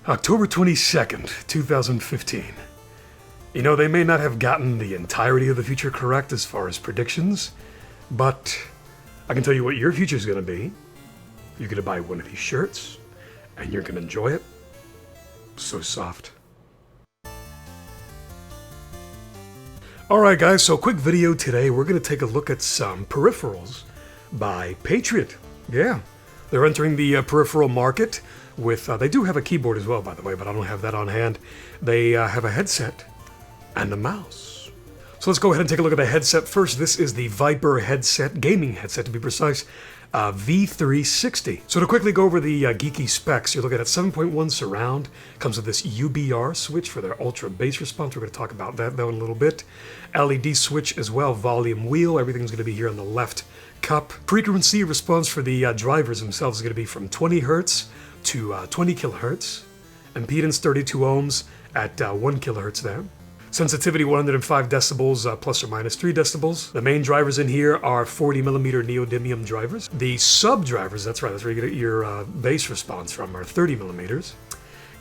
October 22nd, 2015. You know, they may not have gotten the entirety of the future correct as far as predictions, but I can tell you what your future is going to be. You're going to buy one of these shirts, and you're going to enjoy it. So soft. Alright guys, so quick video today. We're going to take a look at some peripherals by Patriot. Yeah, they're entering the peripheral market with, they do have a keyboard as well, by the way, but I don't have that on hand. They have a headset and a mouse. So let's go ahead and take a look at the headset first. This is the Viper headset, gaming headset to be precise, V360. So to quickly go over the geeky specs, you're looking at 7.1 surround. Comes with this UBR switch for their ultra bass response. We're going to talk about that though in a little bit. LED switch as well, volume wheel. Everything's going to be here on the left cup. Frequency response for the drivers themselves is going to be from 20 hertz to 20 kilohertz. Impedance 32 ohms at 1 kilohertz there. Sensitivity 105 decibels plus or minus 3 decibels. The main drivers in here are 40 millimeter neodymium drivers. The sub drivers, that's right, that's where you get your bass response from, are 30 millimeters.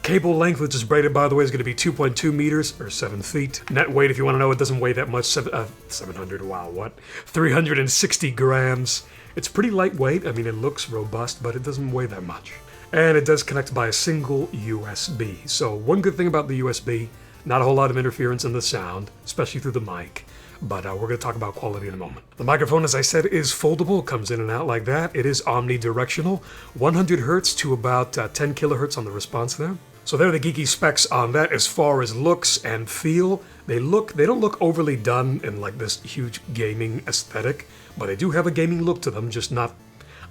Cable length, which is braided by the way, is going to be 2.2 meters or 7 feet. Net weight, if you want to know, it doesn't weigh that much. 700, wow, what? 360 grams. It's pretty lightweight. I mean, it looks robust, but it doesn't weigh that much. And it does connect by a single USB. So one good thing about the USB, not a whole lot of interference in the sound, especially through the mic, but we're going to talk about quality in a moment. The microphone, as I said, is foldable, comes in and out like that. It is omnidirectional, 100 hertz to about 10 kilohertz on the response there. So there are the geeky specs on that. As far as looks and feel, they don't look overly done in like this huge gaming aesthetic, but they do have a gaming look to them, just not,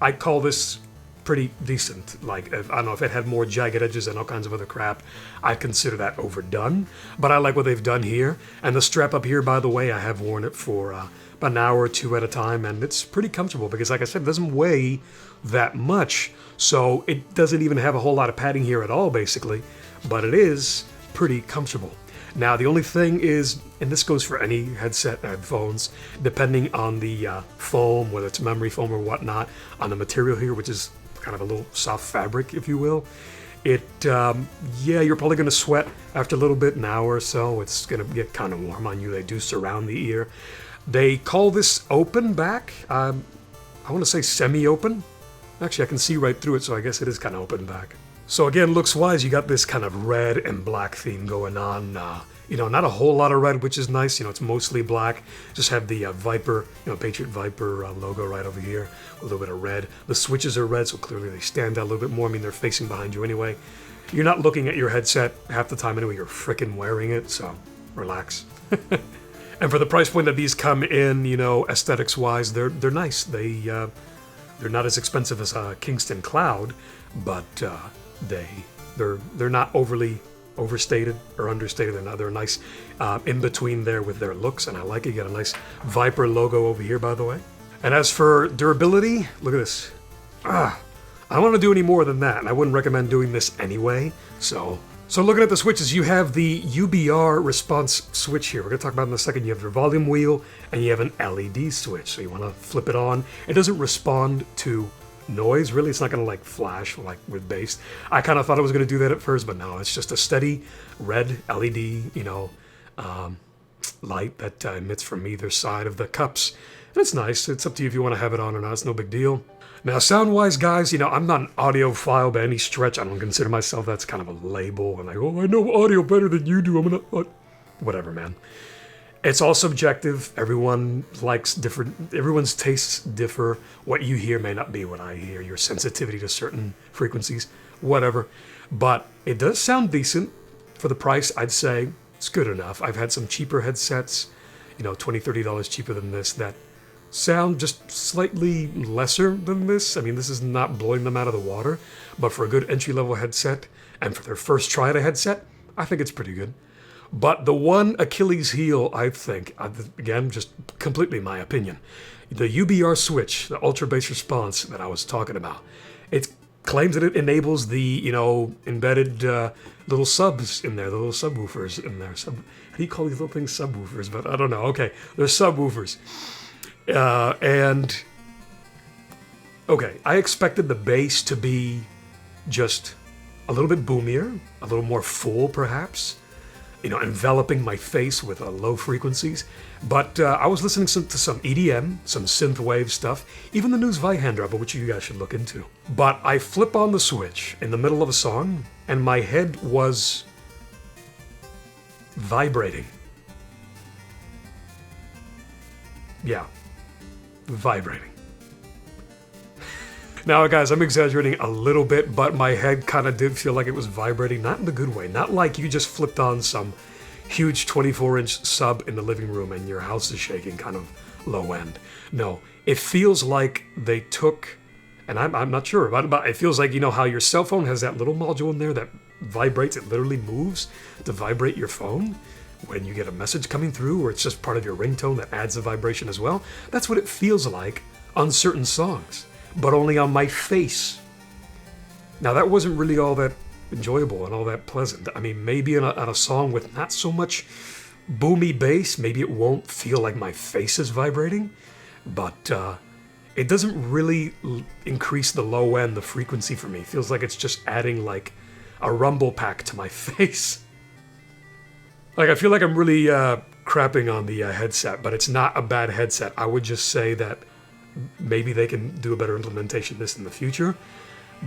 I'd call this pretty decent. Like, I don't know, if it had more jagged edges and all kinds of other crap, I'd consider that overdone. But I like what they've done here. And the strap up here, by the way, I have worn it for about an hour or two at a time, and it's pretty comfortable because, like I said, it doesn't weigh that much. So it doesn't even have a whole lot of padding here at all, basically. But it is pretty comfortable. Now, the only thing is, and this goes for any headset and headphones, depending on the foam, whether it's memory foam or whatnot, on the material here, which is kind of a little soft fabric, if you will. Yeah, you're probably going to sweat after a little bit, an hour or so. It's going to get kind of warm on you. They do surround the ear. They call this open back. I want to say semi-open. Actually, I can see right through it, so I guess it is kind of open back. So again, looks-wise, you got this kind of red and black theme going on. You know, not a whole lot of red, which is nice. You know, it's mostly black. Just have the Viper, you know, Patriot Viper logo right over here. A little bit of red. The switches are red, so clearly they stand out a little bit more. I mean, they're facing behind you anyway. You're not looking at your headset half the time anyway. You're freaking wearing it, so relax. And for the price point that these come in, you know, aesthetics-wise, they're nice. They're not as expensive as a Kingston Cloud, but they're not overly overstated or understated. They're nice in between there with their looks, and I like it. You got a nice Viper logo over here, by the way. And as for durability, look at this. I don't want to do any more than that, and I wouldn't recommend doing this anyway. So looking at the switches, you have the UBR response switch here. We're going to talk about it in a second. You have your volume wheel, and you have an LED switch. So you want to flip it on. It doesn't respond to noise, really. It's not going to like flash like with bass. I kind of thought it was going to do that at first, but no, it's just a steady red LED, you know, light that emits from either side of the cups. And it's nice. It's up to you if you want to have it on or not. It's no big deal. Now, sound-wise, guys, you know, I'm not an audiophile by any stretch. I don't consider myself, that's kind of a label. And like, oh, I know audio better than you do. I'm gonna, whatever, man. It's all subjective. Everyone likes different, everyone's tastes differ. What you hear may not be what I hear. Your sensitivity to certain frequencies, whatever. But it does sound decent. For the price, I'd say it's good enough. I've had some cheaper headsets, you know, $20, $30 cheaper than this, that sound just slightly lesser than this. I mean, this is not blowing them out of the water, but for a good entry-level headset, and for their first try at a headset, I think it's pretty good. But the one Achilles heel, I think, again, just completely my opinion, the UBR switch, the ultra bass response that I was talking about, it claims that it enables the, you know, embedded little subs in there, the little subwoofers in there. How do you call these little things subwoofers? But I don't know. Okay, they're subwoofers. And okay, I expected the bass to be just a little bit boomier, a little more full perhaps, enveloping my face with low frequencies. But I was listening to some EDM, some synthwave stuff, even the new Zweihander, which you guys should look into. But I flip on the switch in the middle of a song, and my head was vibrating. Yeah, vibrating. Now, guys, I'm exaggerating a little bit, but my head kind of did feel like it was vibrating, not in the good way. Not like you just flipped on some huge 24-inch sub in the living room and your house is shaking, kind of low end. No, it feels like they took, and I'm not sure, but it feels like, how your cell phone has that little module in there that vibrates, it literally moves to vibrate your phone when you get a message coming through, or it's just part of your ringtone that adds the vibration as well. That's what it feels like on certain songs, but only on my face. Now, that wasn't really all that enjoyable and all that pleasant. I mean, maybe on a song with not so much boomy bass, maybe it won't feel like my face is vibrating, but it doesn't really increase the low end, the frequency for me. It feels like it's just adding like a rumble pack to my face. Like, I feel like I'm really crapping on the headset, but it's not a bad headset. I would just say that maybe they can do a better implementation of this in the future,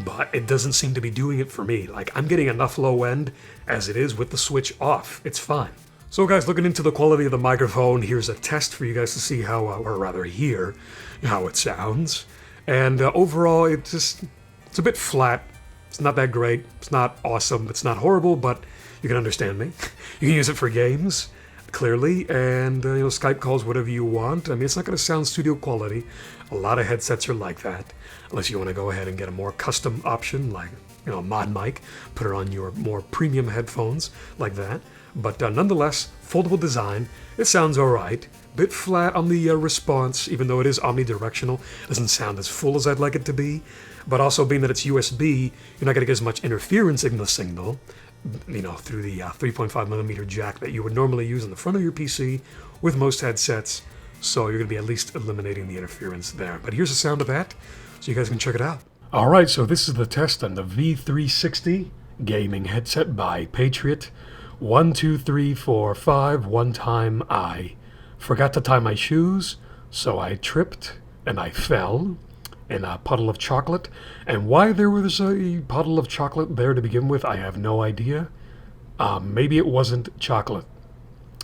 but it doesn't seem to be doing it for me. Like, I'm getting enough low end as it is with the switch off. It's fine. So guys, looking into the quality of the microphone, here's a test for you guys to see how, or rather hear how it sounds. And overall, it's a bit flat. It's not that great. It's not awesome. It's not horrible, but you can understand me. You can use it for games, clearly, and Skype calls, whatever you want. I mean, it's not going to sound studio quality. A lot of headsets are like that, unless you want to go ahead and get a more custom option, like a mod mic, put it on your more premium headphones like that. But nonetheless, foldable design. It sounds all right. Bit flat on the response, even though it is omnidirectional. It doesn't sound as full as I'd like it to be. But also, being that it's USB, you're not going to get as much interference in the signal, through the 3.5mm jack that you would normally use in the front of your PC with most headsets. So you're going to be at least eliminating the interference there. But here's the sound of that, so you guys can check it out. All right, so this is the test on the V360 gaming headset by Patriot. 1, 2, 3, 4, 5. One time I forgot to tie my shoes, so I tripped and I fell in a puddle of chocolate. And why there was a puddle of chocolate there to begin with, I have no idea. Maybe it wasn't chocolate.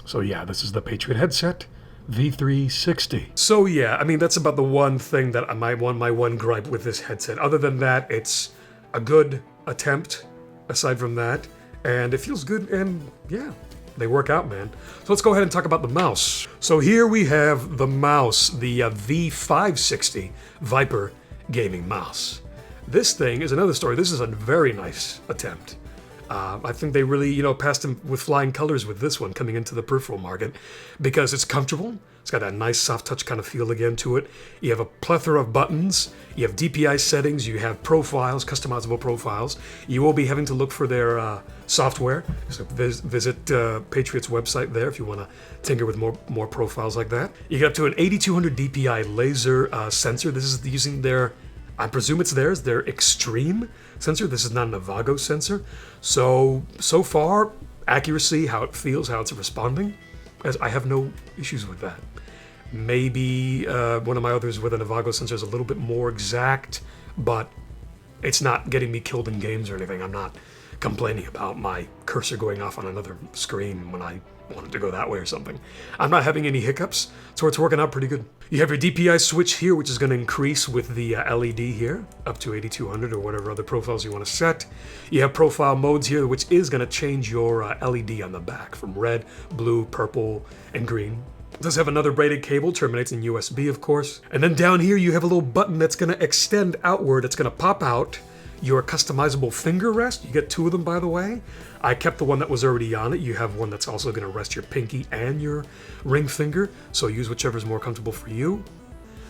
So yeah, this is the Patriot headset, V360. So yeah, I mean, that's about the one thing that my one gripe with this headset. Other than that, it's a good attempt, aside from that. And it feels good, and yeah, they work out, man. So let's go ahead and talk about the mouse. So here we have the mouse, the V560 Viper gaming mouse. This thing is another story. This is a very nice attempt. I think they really, passed them with flying colors with this one coming into the peripheral market, because it's comfortable. It's got that nice soft touch kind of feel again to it. You have a plethora of buttons. You have DPI settings. You have profiles, customizable profiles. You will be having to look for their software. So visit Patriot's website there if you want to tinker with more profiles like that. You get up to an 8200 DPI laser sensor. This is using their, I presume it's theirs, their Extreme sensor. This is not an Avago sensor. So far, accuracy, how it feels, how it's responding, as I have no issues with that. Maybe one of my others with an Avago sensor is a little bit more exact, but it's not getting me killed in games or anything. I'm not complaining about my cursor going off on another screen when I wanted to go that way or something. I'm not having any hiccups, so it's working out pretty good. You have your DPI switch here, which is going to increase with the LED here, up to 8200 or whatever other profiles you want to set. You have profile modes here, which is going to change your LED on the back from red, blue, purple, and green. It does have another braided cable, terminates in USB, of course. And then down here, you have a little button that's going to extend outward. It's going to pop out your customizable finger rest. You get two of them, by the way. I kept the one that was already on it. You have one that's also going to rest your pinky and your ring finger, so use whichever is more comfortable for you.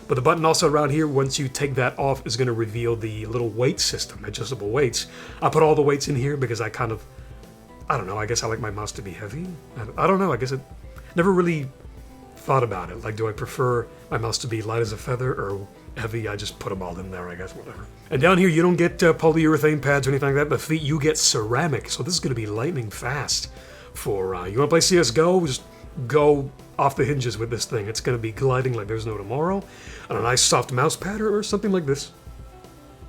But the button also around here, once you take that off, is going to reveal the little weight system, adjustable weights. I put all the weights in here because I don't know, I guess I like my mouse to be heavy. I don't know, I guess it never really thought about it. Like, do I prefer my mouse to be light as a feather or heavy, I just put them all in there, I guess, whatever. And down here, you don't get polyurethane pads or anything like that. The feet, you get ceramic. So this is going to be lightning fast for, you want to play CSGO? Just go off the hinges with this thing. It's going to be gliding like there's no tomorrow. On a nice soft mouse pad or something like this.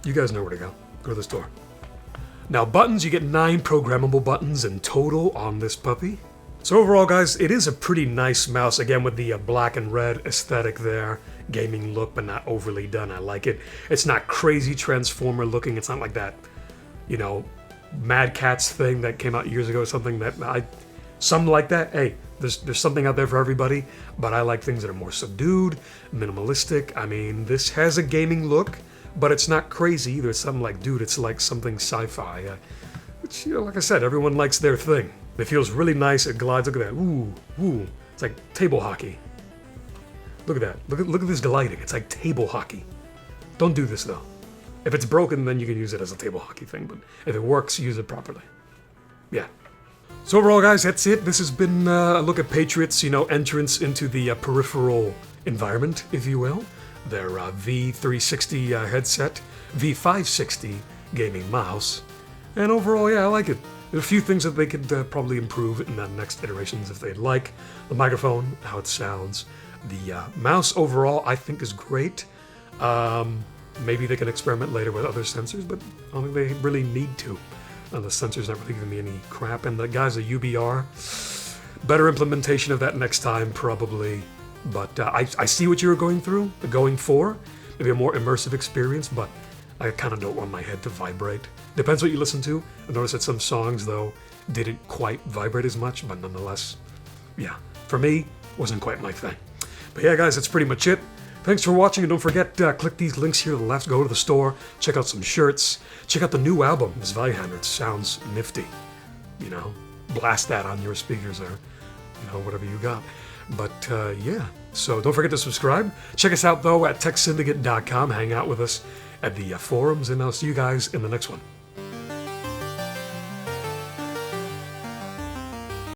You guys know where to go. Go to the store. Now buttons, you get 9 programmable buttons in total on this puppy. So overall, guys, it is a pretty nice mouse. Again, with the black and red aesthetic there. Gaming look, but not overly done. I like it. It's not crazy Transformer looking. It's not like that, you know, Mad Catz thing that came out years ago. Something that something like that. Hey, there's something out there for everybody. But I like things that are more subdued, minimalistic. I mean, this has a gaming look, but it's not crazy either. It's something like, dude, it's like something sci-fi. Which, you know, like I said, everyone likes their thing. It feels really nice. It glides. Look at that. Ooh, ooh. It's like table hockey. Look at that. Look at this gliding. It's like table hockey. Don't do this, though. If it's broken, then you can use it as a table hockey thing. But if it works, use it properly. Yeah. So overall, guys, that's it. This has been a look at Patriot's, you know, entrance into the peripheral environment, if you will. Their V360 headset, V560 gaming mouse. And overall, yeah, I like it. There are a few things that they could probably improve in the next iterations if they'd like. The microphone, how it sounds. The mouse overall, I think, is great. Maybe they can experiment later with other sensors, but I don't think they really need to. The sensor's not really giving me any crap. And the guys at UBR, better implementation of that next time, probably. But I see what you were going for. Maybe a more immersive experience, but I kind of don't want my head to vibrate. Depends what you listen to. I noticed that some songs, though, didn't quite vibrate as much, but nonetheless, yeah. For me, wasn't quite my thing. But yeah, guys, that's pretty much it. Thanks for watching, and don't forget, click these links here to the left, go to the store, check out some shirts, check out the new album, Miss Zweihander. It sounds nifty, you know, blast that on your speakers or, you know, whatever you got. But yeah, so don't forget to subscribe. Check us out, though, at techsyndicate.com. Hang out with us at the forums, and I'll see you guys in the next one.